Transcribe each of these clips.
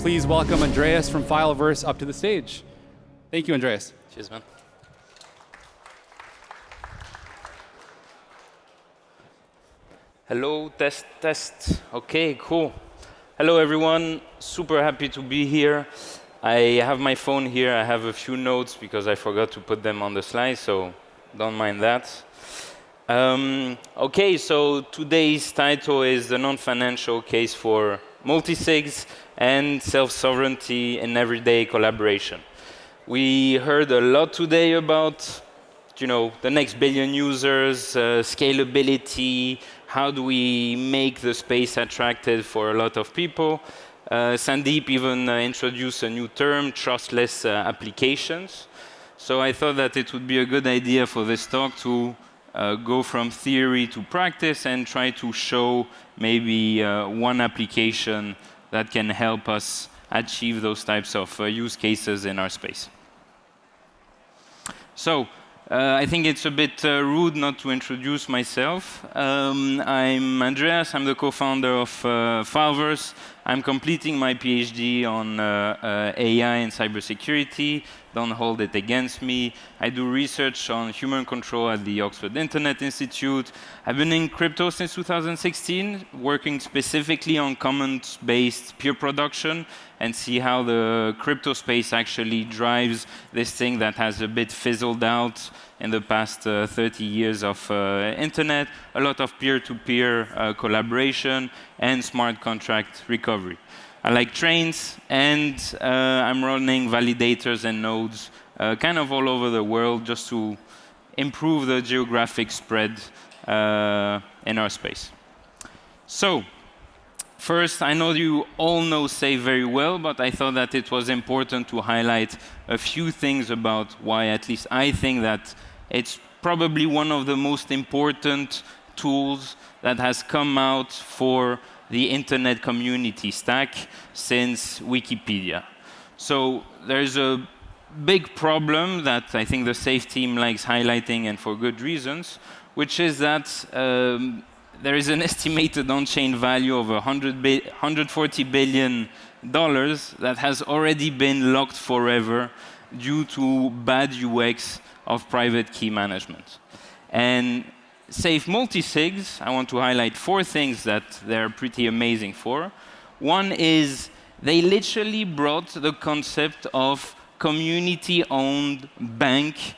please welcome Andreas from Fileverse up to the stage. Thank you, Andreas. Cheers, man. Hello, test, test. OK, cool. Hello, everyone. Super happy to be here. I have my phone here. I have a few notes because I forgot to put them on the slide, so don't mind that. OK, so today's title is the non-financial case for multisigs and self-sovereignty in everyday collaboration. We heard a lot today about the next billion users, scalability, how do we make the space attractive for a lot of people. Sandeep even introduced a new term, trustless applications. So I thought that it would be a good idea for this talk to go from theory to practice and try to show maybe one application that can help us achieve those types of use cases in our space. So I think it's a bit rude not to introduce myself. I'm Andreas. I'm the co-founder of Fileverse. I'm completing my PhD on AI and cybersecurity. Don't hold it against me. I do research on human control at the Oxford Internet Institute. I've been in crypto since 2016, working specifically on commons-based peer production and see how the crypto space actually drives this thing that has a bit fizzled out in the past 30 years of internet, a lot of peer-to-peer collaboration and smart contract recovery. I like trains, and I'm running validators and nodes kind of all over the world just to improve the geographic spread in our space. So, first, I know you all know Safe very well, but I thought that it was important to highlight a few things about why at least I think that it's probably one of the most important tools that has come out for the internet community stack since Wikipedia. So there's a big problem that I think the Safe team likes highlighting, and for good reasons, which is that there is an estimated on-chain value of $140 billion that has already been locked forever due to bad UX of private key management. And Safe multisigs, I want to highlight 4 things that they're pretty amazing for. One is they literally brought the concept of community-owned bank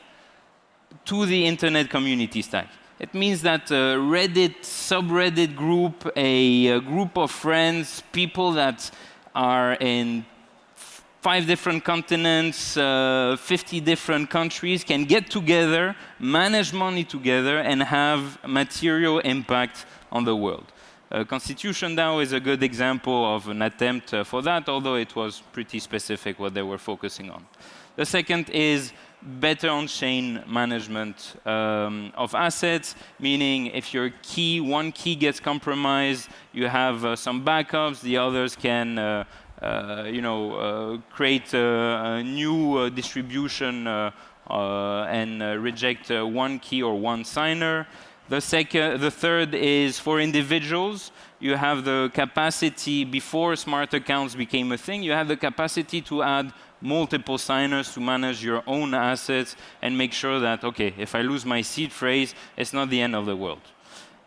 to the internet community stack. It means that a Reddit subreddit group, a group of friends, people that are in 5 different continents, 50 different countries can get together, manage money together, and have material impact on the world. Constitution DAO is a good example of an attempt for that, although it was pretty specific what they were focusing on. The second is better on-chain management of assets, meaning if your key, one key gets compromised, you have some backups, the others can create a new distribution and reject one key or one signer. The third is for individuals. You have the capacity, before smart accounts became a thing, you have the capacity to add multiple signers to manage your own assets and make sure that, OK, if I lose my seed phrase, it's not the end of the world.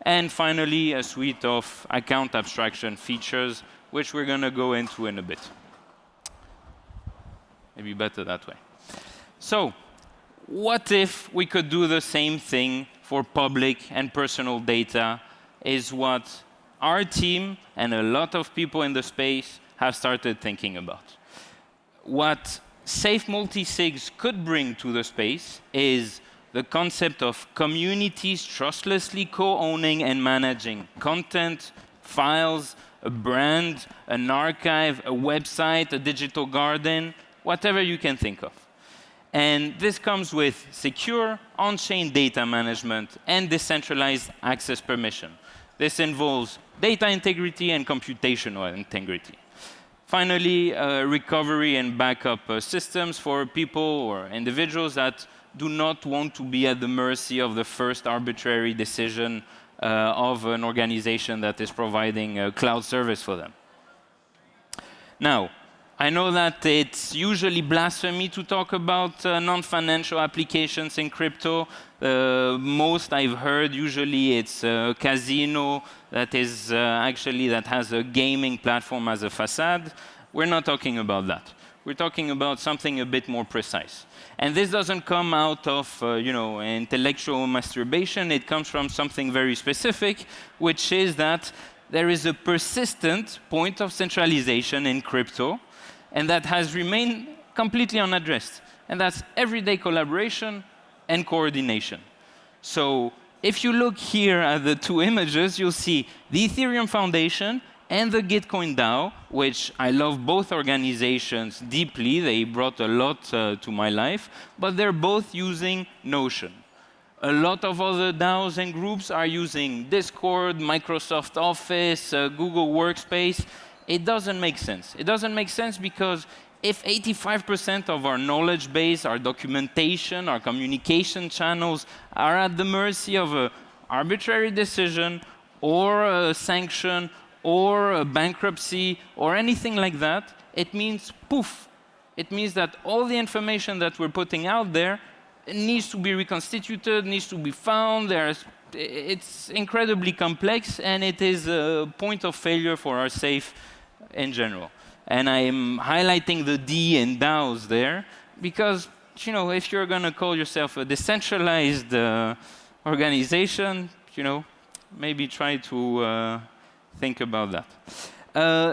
And finally, a suite of account abstraction features, which we're going to go into in a bit. Maybe better that way. So what if we could do the same thing for public and personal data, is what our team and a lot of people in the space have started thinking about. What Safe multisigs could bring to the space is the concept of communities trustlessly co-owning and managing content, files, a brand, an archive, a website, a digital garden, whatever you can think of. And this comes with secure on-chain data management and decentralized access permission. This involves data integrity and computational integrity. Finally, recovery and backup systems for people or individuals that do not want to be at the mercy of the first arbitrary decision of an organization that is providing a cloud service for them. Now, I know that it's usually blasphemy to talk about non-financial applications in crypto. Most I've heard, usually it's a casino that is that has a gaming platform as a facade. We're not talking about that. We're talking about something a bit more precise. And this doesn't come out of intellectual masturbation. It comes from something very specific, which is that there is a persistent point of centralization in crypto, and that has remained completely unaddressed. And that's everyday collaboration and coordination. So if you look here at the two images, you'll see the Ethereum Foundation and the Gitcoin DAO, which I love both organizations deeply. They brought a lot to my life, but they're both using Notion. A lot of other DAOs and groups are using Discord, Microsoft Office, Google Workspace. It doesn't make sense. It doesn't make sense because if 85% of our knowledge base, our documentation, our communication channels are at the mercy of an arbitrary decision or a sanction or a bankruptcy or anything like that, it means poof. It means that all the information that we're putting out there needs to be reconstituted, needs to be found. It's incredibly complex, and it is a point of failure for our safe in general. And I'm highlighting the D in DAOs there because, if you're going to call yourself a decentralized organization, maybe try to think about that.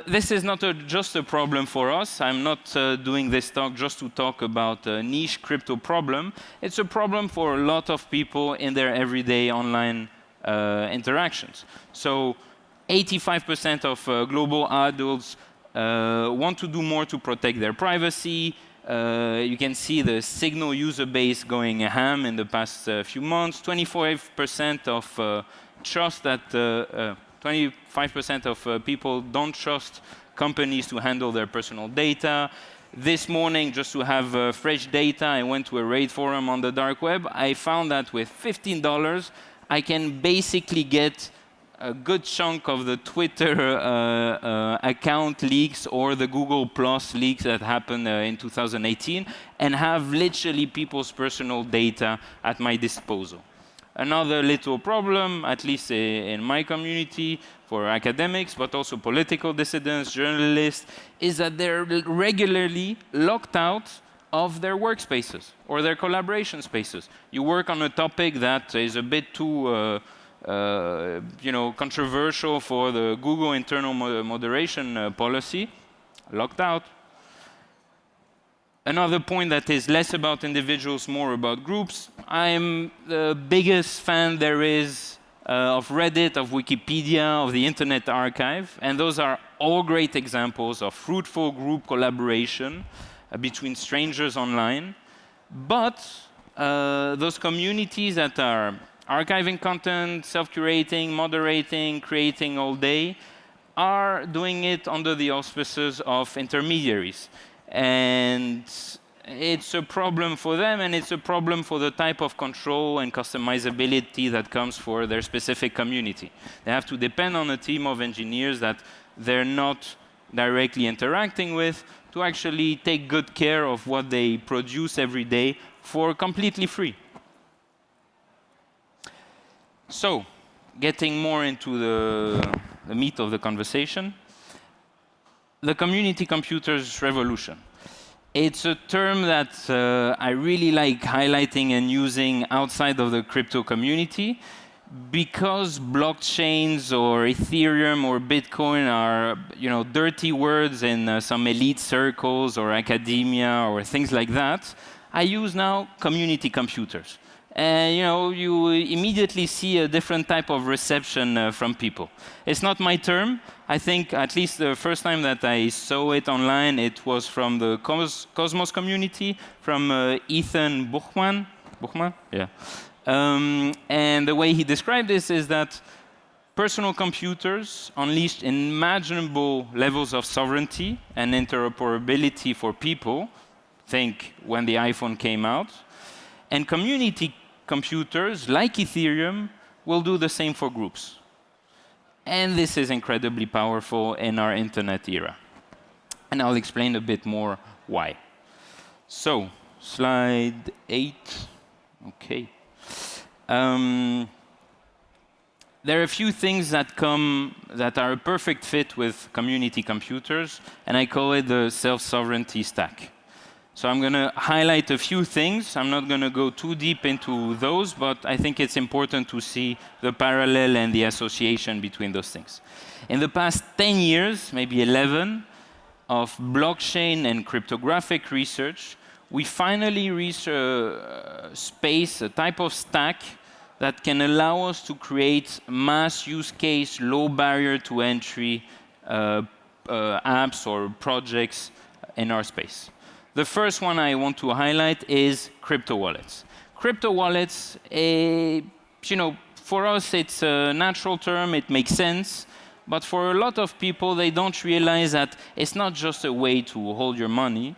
This is not just a problem for us. I'm not doing this talk just to talk about a niche crypto problem. It's a problem for a lot of people in their everyday online interactions. So 85% of global adults want to do more to protect their privacy. You can see the Signal user base going ham in the past few months. 25% of trust that 25% of people don't trust companies to handle their personal data. This morning, just to have fresh data, I went to a raid forum on the dark web. I found that with $15, I can basically get a good chunk of the Twitter account leaks or the Google Plus leaks that happened in 2018 and have literally people's personal data at my disposal. Another little problem, at least in my community, for academics, but also political dissidents, journalists, is that they're regularly locked out of their workspaces or their collaboration spaces. You work on a topic that is a bit too controversial for the Google internal moderation policy, locked out. Another point that is less about individuals, more about groups. I'm the biggest fan there is of Reddit, of Wikipedia, of the Internet Archive, and those are all great examples of fruitful group collaboration between strangers online. But those communities that are archiving content, self-curating, moderating, creating all day, are doing it under the auspices of intermediaries. And it's a problem for them, and it's a problem for the type of control and customizability that comes for their specific community. They have to depend on a team of engineers that they're not directly interacting with to actually take good care of what they produce every day for completely free. So, getting more into the meat of the conversation, the community computers revolution. It's a term that I really like highlighting and using outside of the crypto community because blockchains or Ethereum or Bitcoin are dirty words in some elite circles or academia or things like that. I use now community computers. And you immediately see a different type of reception from people. It's not my term. I think at least the first time that I saw it online, it was from the Cosmos community, from Ethan Buchman. Buchman? Yeah. And the way he described this is that personal computers unleashed unimaginable levels of sovereignty and interoperability for people. Think when the iPhone came out. And community computers, like Ethereum, will do the same for groups. And this is incredibly powerful in our internet era. And I'll explain a bit more why. So, slide 8. OK. There are a few things that are a perfect fit with community computers, and I call it the self-sovereignty stack. So I'm going to highlight a few things. I'm not going to go too deep into those, but I think it's important to see the parallel and the association between those things. In the past 10 years, maybe 11, of blockchain and cryptographic research, we finally reached a space, a type of stack that can allow us to create mass use case, low barrier to entry apps or projects in our space. The first one I want to highlight is crypto wallets. Crypto wallets, for us it's a natural term, it makes sense, but for a lot of people they don't realize that it's not just a way to hold your money,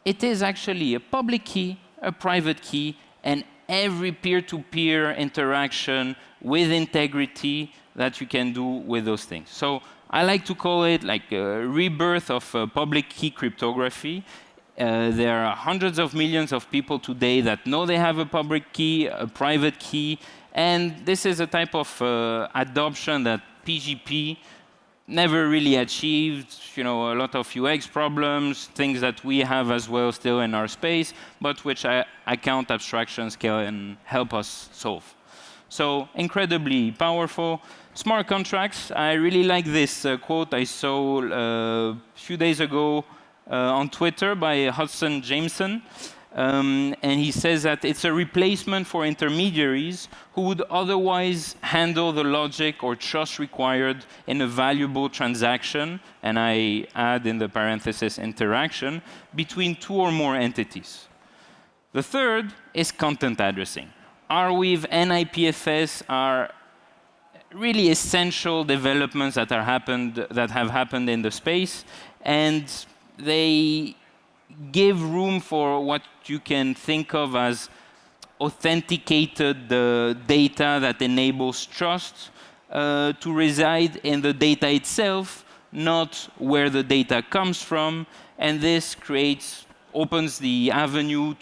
it is actually a public key, a private key, and every peer-to-peer interaction with integrity that you can do with those things. So I like to call it like a rebirth of public key cryptography. There are hundreds of millions of people today that know they have a public key, a private key, and this is a type of adoption that PGP never really achieved, a lot of UX problems, things that we have as well still in our space, but which account abstractions can help us solve. So incredibly powerful. Smart contracts, I really like this quote I saw a few days ago on Twitter by Hudson Jameson. And he says that it's a replacement for intermediaries who would otherwise handle the logic or trust required in a valuable transaction, and I add in the parenthesis interaction, between two or more entities. The third is content addressing. Arweave and IPFS are really essential developments that have happened in the space, and they give room for what you can think of as authenticated data that enables trust to reside in the data itself, not where the data comes from. And this opens the avenue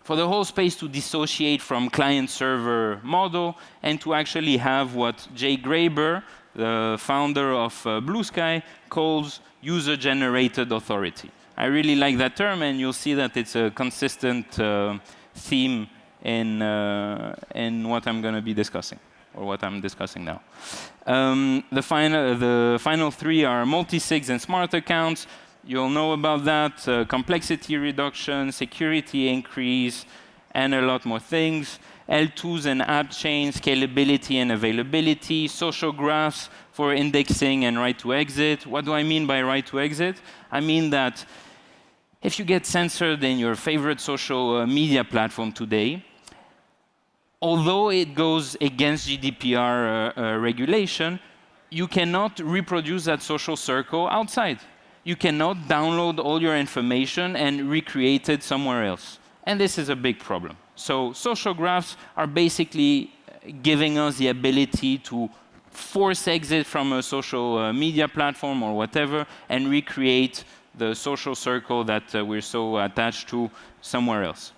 for the whole space to dissociate from client-server model and to actually have what Jay Graeber, the founder of Blue Sky, calls user-generated authority. I really like that term, and you'll see that it's a consistent theme in what I'm going to be discussing, or what I'm discussing now. The final three are multisigs and smart accounts. You'll know about that. Complexity reduction, security increase, and a lot more things. L2s and app chains, scalability and availability, social graphs for indexing and right to exit. What do I mean by right to exit? I mean that if you get censored in your favorite social media platform today, although it goes against GDPR regulation, you cannot reproduce that social circle outside. You cannot download all your information and recreate it somewhere else. And this is a big problem. So social graphs are basically giving us the ability to force exit from a social media platform or whatever and recreate the social circle that we're so attached to somewhere else.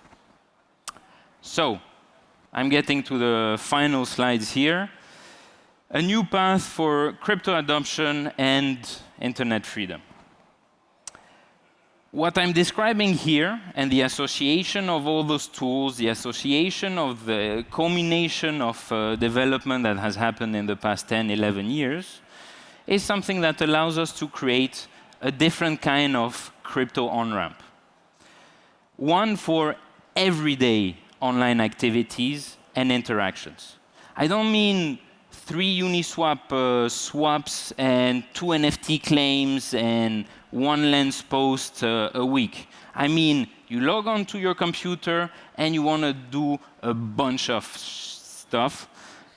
So I'm getting to the final slides here. A new path for crypto adoption and internet freedom. What I'm describing here, and the association of all those tools, the association of the culmination of development that has happened in the past 10, 11 years, is something that allows us to create a different kind of crypto on-ramp. One for everyday online activities and interactions. I don't mean 3 Uniswap swaps and 2 NFT claims and 1 Lens post a week. I mean, you log on to your computer and you want to do a bunch of stuff.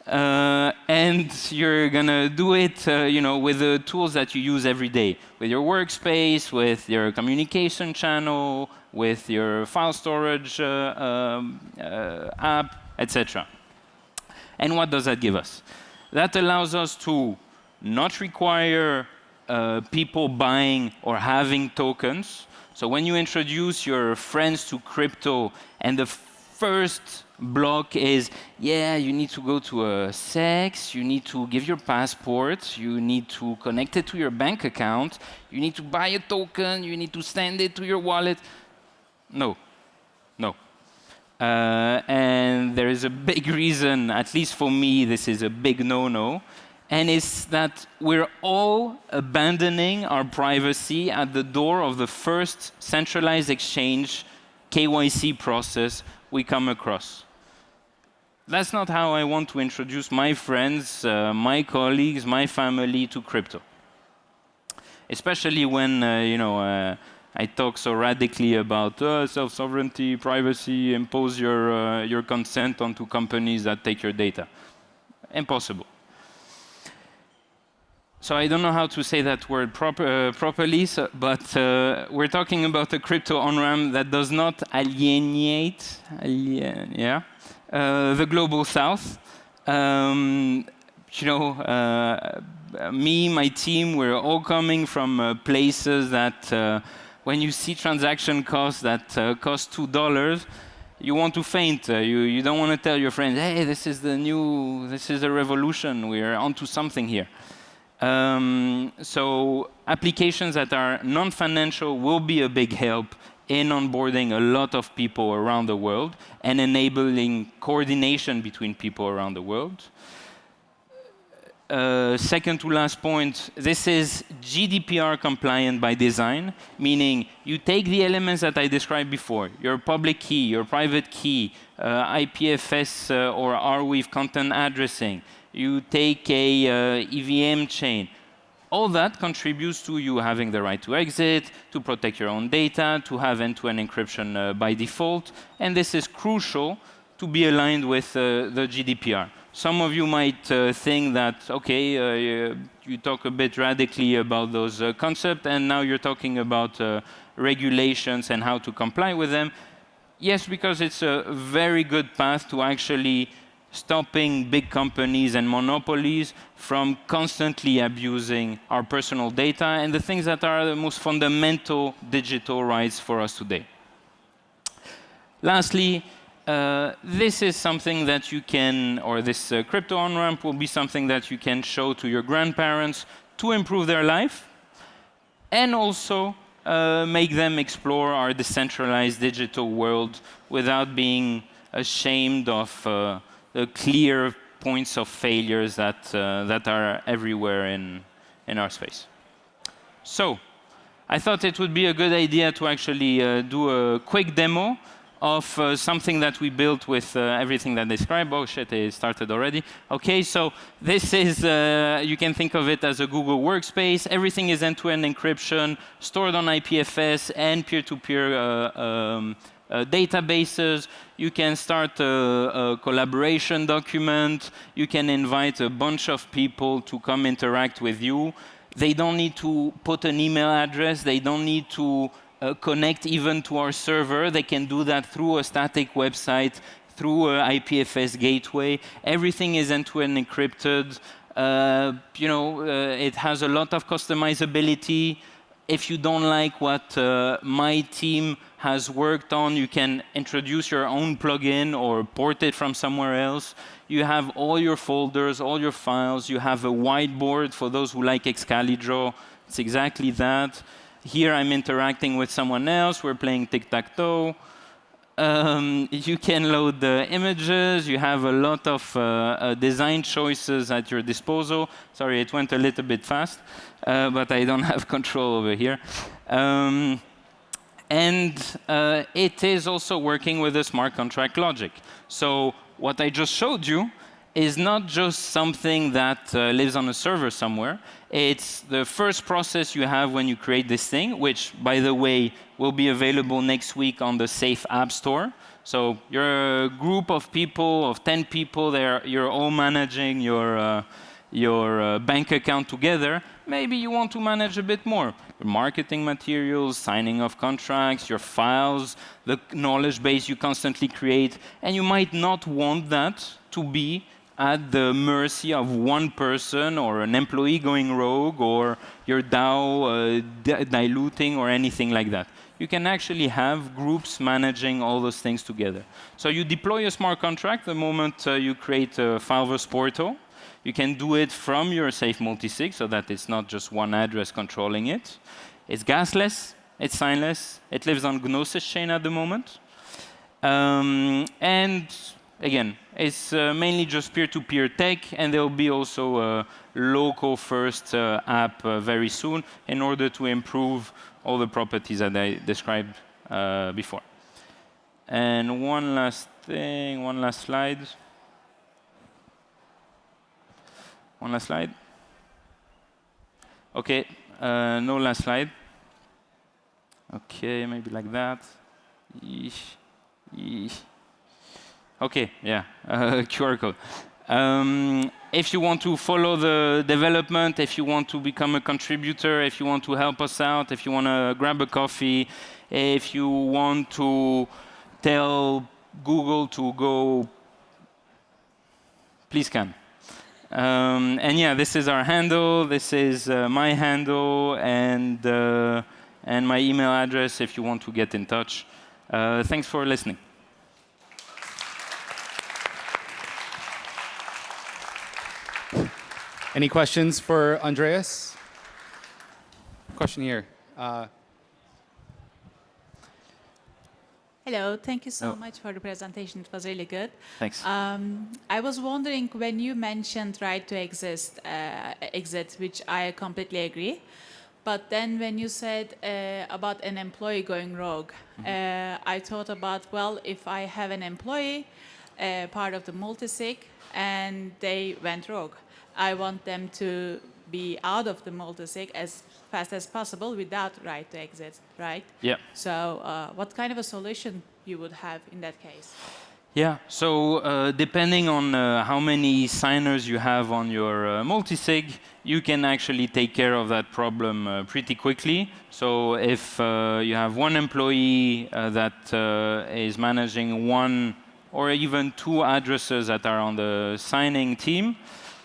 And you're gonna do it, with the tools that you use every day, with your workspace, with your communication channel, with your file storage app, etc. And what does that give us? That allows us to not require people buying or having tokens. So when you introduce your friends to crypto and the first block is, yeah, you need to go to a SEX, you need to give your passport, you need to connect it to your bank account, you need to buy a token, you need to send it to your wallet. No, no. And there is a big reason, at least for me, this is a big no-no, and it's that we're all abandoning our privacy at the door of the first centralized exchange KYC process we come across. That's not how I want to introduce my friends, my colleagues, my family to crypto. Especially when I talk so radically about self-sovereignty, privacy, impose your consent onto companies that take your data. Impossible. So I don't know how to say that word properly, but we're talking about a crypto on-ramp that does not alienate the global south. Me, my team, we're all coming from places that when you see transaction costs that cost $2, you want to faint. You don't want to tell your friends, hey, this is a revolution. We're onto something here. So applications that are non-financial will be a big help in onboarding a lot of people around the world and enabling coordination between people around the world. Second to last point, this is GDPR compliant by design, meaning you take the elements that I described before, your public key, your private key, IPFS or Arweave content addressing, you take a EVM chain. All that contributes to you having the right to exit, to protect your own data, to have end-to-end encryption by default, and this is crucial to be aligned with the GDPR. Some of you might think that, okay, you talk a bit radically about those concepts, and now you're talking about regulations and how to comply with them. Yes, because it's a very good path to actually stopping big companies and monopolies from constantly abusing our personal data and the things that are the most fundamental digital rights for us today. Lastly, this is something that you can, or this crypto on-ramp will be something that you can show to your grandparents to improve their life and also make them explore our decentralized digital world without being ashamed of the clear points of failures that are everywhere in our space. So, I thought it would be a good idea to actually do a quick demo of something that we built with everything that I described. Oh shit, it started already. Okay, so this is, you can think of it as a Google workspace. Everything is end-to-end encryption, stored on IPFS and peer-to-peer databases. You can start a collaboration document. You can invite a bunch of people to come interact with you. They don't need to put an email address. They don't need to connect even to our server. They can do that through a static website, through an IPFS gateway. Everything is end-to-end encrypted. It has a lot of customizability. If you don't like what my team has worked on, you can introduce your own plugin or port it from somewhere else. You have all your folders, all your files. You have a whiteboard for those who like Excalibur. It's exactly that. Here I'm interacting with someone else. We're playing tic-tac-toe. You can load the images. You have a lot of design choices at your disposal. Sorry, it went a little bit fast, but I don't have control over here. It is also working with a smart contract logic. So what I just showed you is not just something that lives on a server somewhere. It's the first process you have when you create this thing, which, by the way, will be available next week on the Safe App Store. So you're a group of people, of 10 people, you're all managing your bank account together. Maybe you want to manage a bit more. Your marketing materials, signing of contracts, your files, the knowledge base you constantly create. And you might not want that to be at the mercy of one person or an employee going rogue or your DAO diluting or anything like that. You can actually have groups managing all those things together. So you deploy a smart contract the moment you create a Fileverse portal. You can do it from your safe multisig so that it's not just one address controlling it. It's gasless, it's signless, it lives on Gnosis chain at the moment. And again, it's mainly just peer-to-peer tech, and there will be also a local-first app very soon in order to improve all the properties that I described before. And one last thing, one last slide. One last slide. OK, no last slide. OK, maybe like that. Eesh. Eesh. OK, yeah, QR code. If you want to follow the development, if you want to become a contributor, if you want to help us out, if you want to grab a coffee, if you want to tell Google to go, please come. And yeah, this is our handle. This is my handle and my email address if you want to get in touch. Thanks for listening. Any questions for Andreas? Question here. Hello, thank you so much for the presentation. It was really good. Thanks. I was wondering when you mentioned right to exit, which I completely agree. But then when you said about an employee going rogue, I thought about, well, if I have an employee, part of the multisig, and they went rogue, I want them to be out of the multisig as fast as possible without right to exit, right? Yeah. So what kind of a solution you would have in that case? Yeah, so depending on how many signers you have on your multisig, you can actually take care of that problem pretty quickly. So if you have one employee that is managing one or even two addresses that are on the signing team,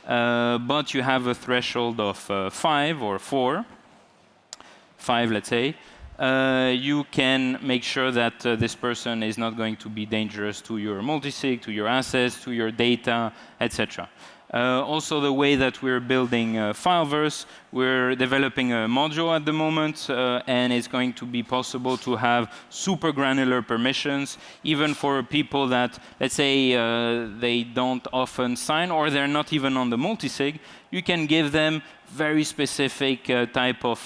but you have a threshold of 5 or 4, 5 let's say, you can make sure that this person is not going to be dangerous to your multisig, to your assets, to your data, etc. Also, the way that we're building Fileverse, we're developing a module at the moment, and it's going to be possible to have super granular permissions, even for people that, let's say, they don't often sign, or they're not even on the multisig. You can give them very specific type of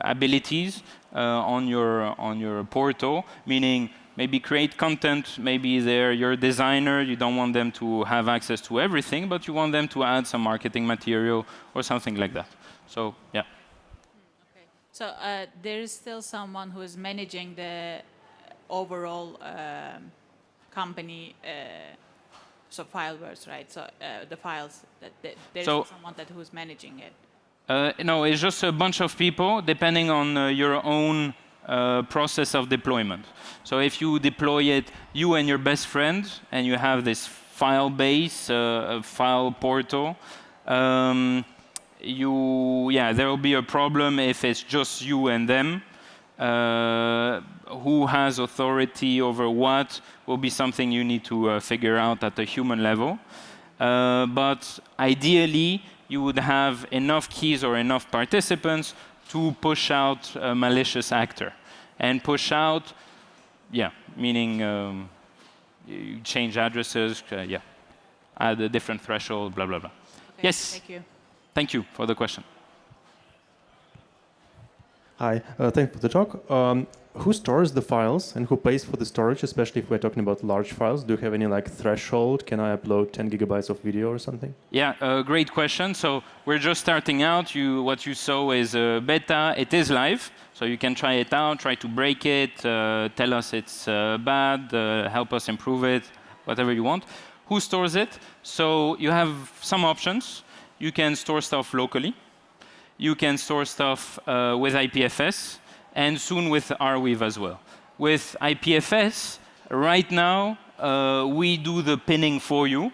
abilities on your portal, meaning maybe create content, maybe they're your designer, you don't want them to have access to everything, but you want them to add some marketing material or something like that. So, yeah. Okay. So there is still someone who is managing the overall company, so Fileverse, right? So the files, there's someone who's managing it. No, it's just a bunch of people, depending on your own process of deployment. So if you deploy it, you and your best friend, and you have this file base, file portal, there will be a problem if it's just you and them. Who has authority over what will be something you need to figure out at a human level. But ideally, you would have enough keys or enough participants to push out a malicious actor. And push out, meaning you change addresses, add a different threshold, blah, blah, blah. Okay, yes? Thank you. Thank you for the question. Hi, thanks for the talk. Who stores the files and who pays for the storage, especially if we're talking about large files? Do you have any threshold? Can I upload 10 gigabytes of video or something? Yeah, great question. So we're just starting out. What you saw is a beta. It is live, so you can try it out, try to break it, tell us it's bad, help us improve it, whatever you want. Who stores it? So you have some options. You can store stuff locally. You can store stuff with IPFS, and soon with Arweave as well. With IPFS, right now, we do the pinning for you.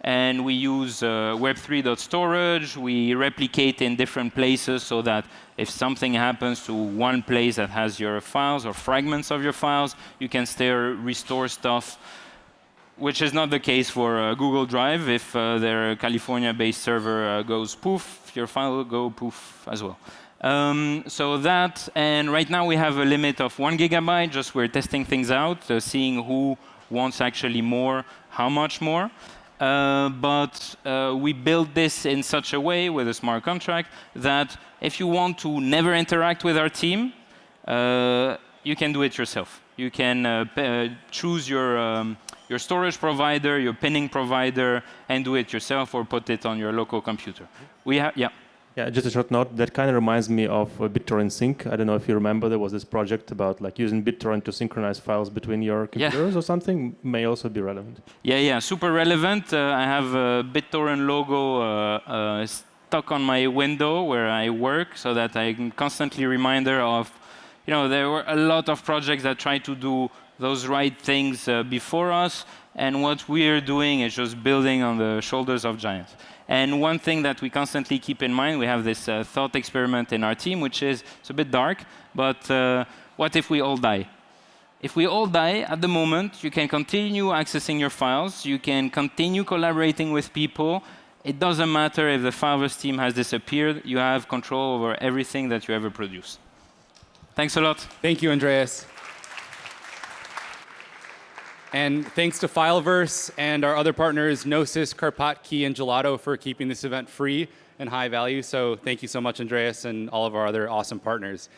And we use web3.storage. We replicate in different places so that if something happens to one place that has your files or fragments of your files, you can still restore stuff, which is not the case for Google Drive. If their California-based server goes poof, your file will go poof as well. So that, and right now we have a limit of 1 gigabyte, just we're testing things out, seeing who wants actually more, how much more. But we built this in such a way with a smart contract that if you want to never interact with our team, you can do it yourself. You can choose your storage provider, your pinning provider, and do it yourself or put it on your local computer. We have, yeah. Yeah, just a short note. That kind of reminds me of BitTorrent Sync. I don't know if you remember, there was this project about like using BitTorrent to synchronize files between your computers or something. May also be relevant. Yeah, super relevant. I have a BitTorrent logo stuck on my window where I work, so that I can constantly reminder of, there were a lot of projects that try to do those right things before us, and what we're doing is just building on the shoulders of giants. And one thing that we constantly keep in mind, we have this thought experiment in our team, which is, it's a bit dark, but what if we all die? If we all die at the moment, you can continue accessing your files, you can continue collaborating with people. It doesn't matter if the Fileverse team has disappeared, you have control over everything that you ever produced. Thanks a lot. Thank you, Andreas. And thanks to Fileverse and our other partners, Gnosis, Karpatki, and Gelato for keeping this event free and high value. So thank you so much, Andreas, and all of our other awesome partners.